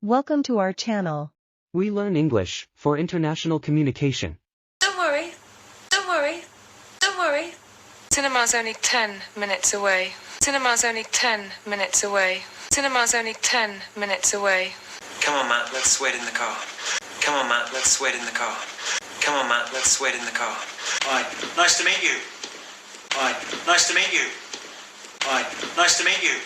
Welcome to our channel. We learn English for international communication. Don't worry. Don't worry. Don't worry. Cinema's only 10 minutes away. Cinema's only 10 minutes away. Cinema's only 10 minutes away. Come on, Matt, let's wait in the car. Come on, Matt, let's wait in the car. Come on, Matt, let's wait in the car. Hi, nice to meet you. Hi, nice to meet you. Hi, nice to meet you.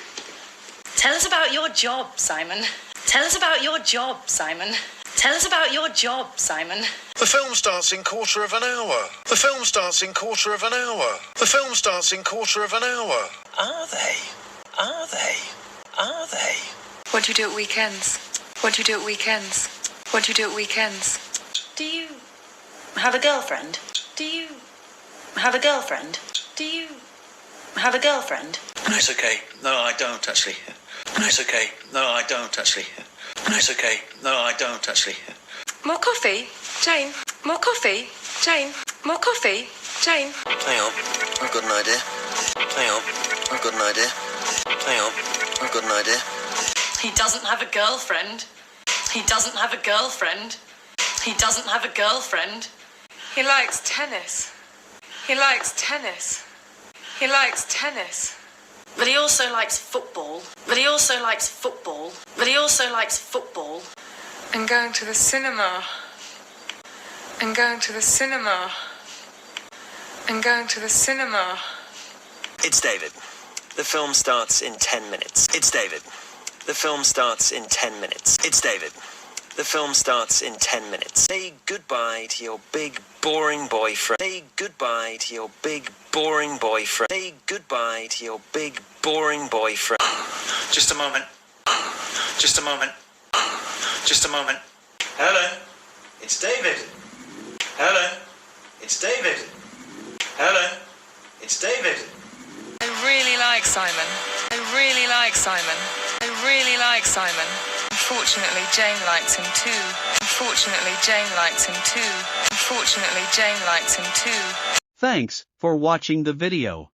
Tell us about your job, Simon. Tell us about your job, Simon. Tell us about your job, Simon. The film starts in quarter of an hour. The film starts in quarter of an hour. The film starts in quarter of an hour. Are they? Are they? Are they? What do you do at weekends? What do you do at weekends? What do you do at weekends? Do you have a girlfriend? Do you have a girlfriend? Do you have a girlfriend? No, it's okay. No, I don't actually. No, it's okay. No, I don't actually. No, it's okay. No, I don't actually. More coffee, Jane. More coffee, Jane. More coffee, Jane. Hang on, I've got an idea. Hang on, I've got an idea. Hang on, I've got an idea. He doesn't have a girlfriend. He doesn't have a girlfriend. He doesn't have a girlfriend. He likes tennis. He likes tennis. He likes tennis. But he also likes football. But he also likes football. But he also likes football. And going to the cinema. And going to the cinema. And going to the cinema. It's David. The film starts in 10 minutes. It's David. The film starts in 10 minutes. It's David. The film starts in 10 minutes. Say goodbye to your big, boring boyfriend. Say goodbye to your big, boring boyfriend. Say goodbye to your big, boring boyfriend. Just a moment. Just a moment. Just a moment. Helen, it's David. Helen, it's David. Helen, it's David. I really like Simon. I really like Simon. I really like Simon. Unfortunately, Jane likes him too. Unfortunately, Jane likes him too. Unfortunately, Jane likes him too. Thanks for watching the video.